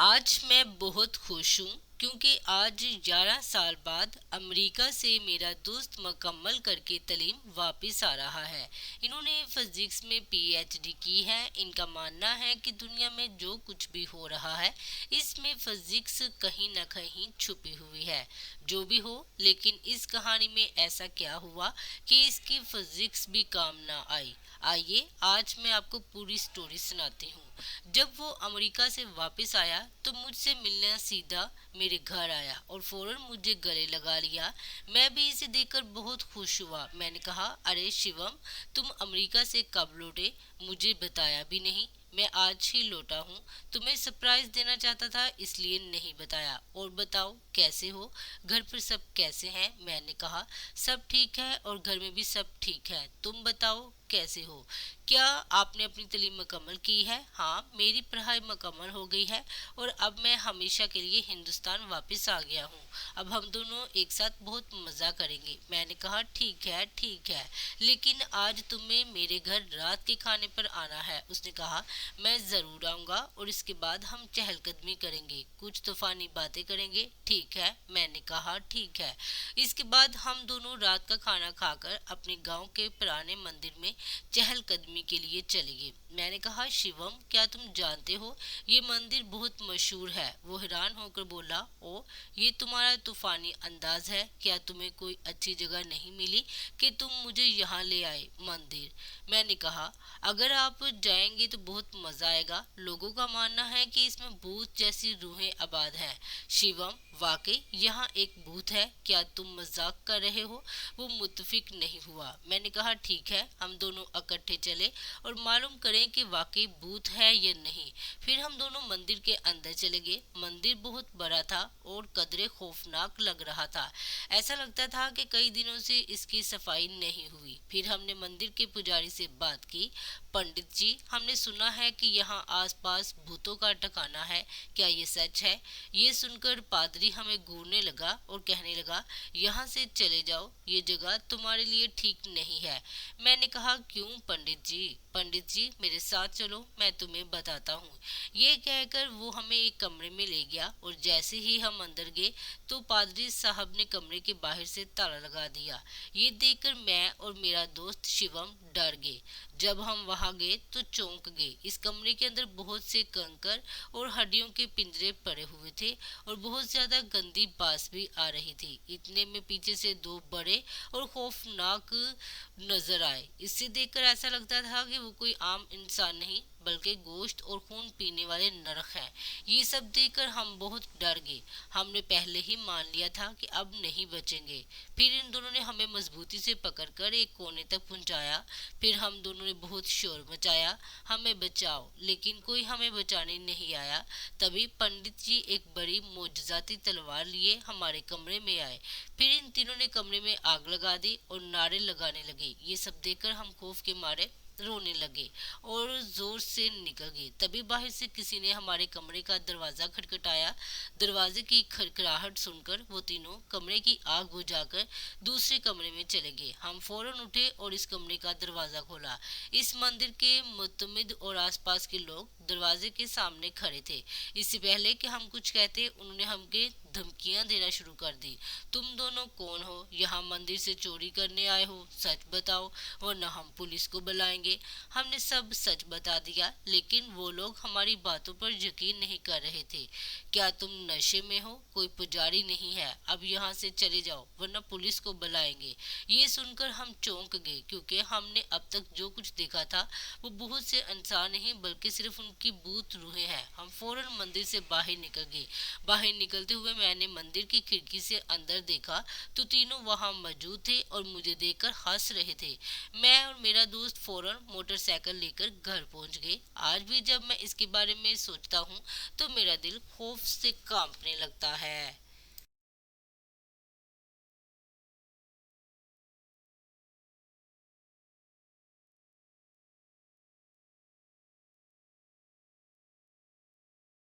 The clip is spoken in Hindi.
आज मैं बहुत खुश हूँ क्योंकि आज 11 साल बाद अमेरिका से मेरा दोस्त मुकम्मल करके तालीम वापस आ रहा है। इन्होंने फिजिक्स में पीएचडी की है। इनका मानना है कि दुनिया में जो कुछ भी हो रहा है इसमें फिजिक्स कहीं न कहीं छुपी हुई है। जो भी हो, लेकिन इस कहानी में ऐसा क्या हुआ कि इसकी फिजिक्स भी काम ना आई। आइए आज मैं आपको पूरी स्टोरी सुनाती हूँ। जब वो अमेरिका से वापस आया तो मुझसे मिलने सीधा मेरे घर आया और फौरन मुझे गले लगा लिया। मैं भी इसे देखकर बहुत खुश हुआ। मैंने कहा, अरे शिवम, तुम अमेरिका से कब लौटे? मुझे बताया भी नहीं। मैं आज ही लौटा हूँ। तुम्हें सरप्राइज देना चाहता था इसलिए नहीं बताया। और बताओ कैसे हो? घर पर सब कैसे हैं? मैंने कहा, सब ठीक है और घर में भी सब ठीक है। तुम बताओ कैसे हो? क्या आपने अपनी तालीम मुकम्मल की है? हाँ, मेरी पढ़ाई मुकम्मल हो गई है और अब मैं हमेशा के लिए हिंदुस्तान वापस आ गया हूँ। अब हम दोनों एक साथ बहुत मज़ा करेंगे। मैंने कहा, ठीक है ठीक है, लेकिन आज तुम्हें मेरे घर रात के खाने पर आना है। उसने कहा, मैं ज़रूर आऊँगा और इसके बाद हम चहलकदमी करेंगे, कुछ तूफानी बातें करेंगे। ठीक है, मैंने कहा ठीक है। इसके बाद हम दोनों रात का खाना खाकर अपने गांव के पुराने मंदिर में चहलकदमी के लिए चले गए। मैंने कहा, शिवम, क्या तुम जानते हो ये मंदिर बहुत मशहूर है? वो हैरान होकर बोला, ओ, ये तुम्हारा तूफानी अंदाज है। क्या तुम्हें कोई अच्छी जगह नहीं मिली कि तुम मुझे यहाँ ले आए? मंदिर? मैंने कहा, अगर आप जाएंगे तो बहुत मजा आएगा। लोगों का मानना है कि इसमें भूत जैसी रूहें आबाद हैं। शिवम, वाकई यहाँ एक भूत है? क्या तुम मजाक कर रहे हो? वो मुतफिक नहीं हुआ। मैंने कहा, ठीक है, हम दोनों इकट्ठे चले और मालूम करें कि वाकई भूत है या नहीं। फिर हम दोनों मंदिर के अंदर चले गए। मंदिर बहुत बड़ा था और कदरे खौफनाक लग रहा था। ऐसा लगता था कि कई दिनों से इसकी सफाई नहीं हुई। फिर हमने मंदिर के पुजारी से बात की। पंडित जी, हमने सुना है कि यहाँ आसपास भूतों का ठिकाना है, क्या ये सच है? ये सुनकर पादरी हमें घूरने लगा और कहने लगा, यहाँ से चले जाओ, ये जगह तुम्हारे लिए ठीक नहीं है। मैंने कहा, क्यों पंडित जी? पंडित जी, मेरे साथ चलो, मैं तुम्हें बताता हूँ। ये कहकर वो हमें एक कमरे में ले गया और जैसे ही हम अंदर गए तो पादरी साहब ने कमरे के बाहर से ताला लगा दिया। ये देखकर मैं और मेरा दोस्त शिवम डर गए। जब हम वहां गए तो चौंक गए। इस कमरे के अंदर बहुत से कंकर और हड्डियों के पिंजरे पड़े हुए थे और बहुत ज्यादा गंदी बास भी आ रही थी। इतने में पीछे से दो बड़े और खौफनाक नजर आए। इसे देखकर ऐसा लगता था कि वो कोई आम इंसान नहीं बल्कि गोश्त और खून पीने वाले नरक हैं। ये सब देखकर हम बहुत डर गए। हमने पहले ही मान लिया था कि अब नहीं बचेंगे। फिर इन दोनों ने हमें मजबूती से पकड़कर एक कोने तक पहुंचाया। फिर हम दोनों ने बहुत शोर मचाया, हमें बचाओ, लेकिन कोई हमें बचाने नहीं आया। तभी पंडित जी एक बड़ी मोजजाती तलवार लिए हमारे कमरे में आए। फिर इन तीनों ने कमरे में आग लगा दी और नारे लगाने लगे। ये सब देखकर हम खौफ के मारे रोने लगे और जोर से निकल गए। तभी बाहर से किसी ने हमारे कमरे का दरवाजा खटखटाया। दरवाजे की खड़खड़ाहट सुनकर वो तीनों कमरे की आग बुझाकर दूसरे कमरे में चले गए। हम फौरन उठे और इस कमरे का दरवाजा खोला। इस मंदिर के मुतमिद और आसपास के लोग दरवाजे के सामने खड़े थे। इससे पहले कि हम कुछ कहते उन्होंने हमके धमकियां देना शुरू कर दी। तुम दोनों कौन हो? यहाँ मंदिर से चोरी करने आए हो? सच बताओ वरना हम पुलिस को बुलाएंगे। हमने सब सच बता दिया, लेकिन वो लोग हमारी बातों पर यकीन नहीं कर रहे थे। क्या तुम नशे में हो? कोई पुजारी नहीं है, अब यहाँ से चले जाओ वरना पुलिस को बुलाएंगे। ये सुनकर हम चौंक गए क्योंकि हमने अब तक जो कुछ देखा था वो बहुत से इंसान नहीं बल्कि सिर्फ उनकी भूत रूहें हैं। हम फौरन मंदिर से बाहर निकल गए। बाहर निकलते हुए मैंने मंदिर की खिड़की से अंदर देखा तो तीनों वहां मौजूद थे और मुझे देखकर हंस रहे थे। मैं और मेरा दोस्त फौरन मोटरसाइकिल लेकर घर पहुंच गए। आज भी जब मैं इसके बारे में सोचता हूँ तो मेरा दिल खौफ से कांपने लगता है।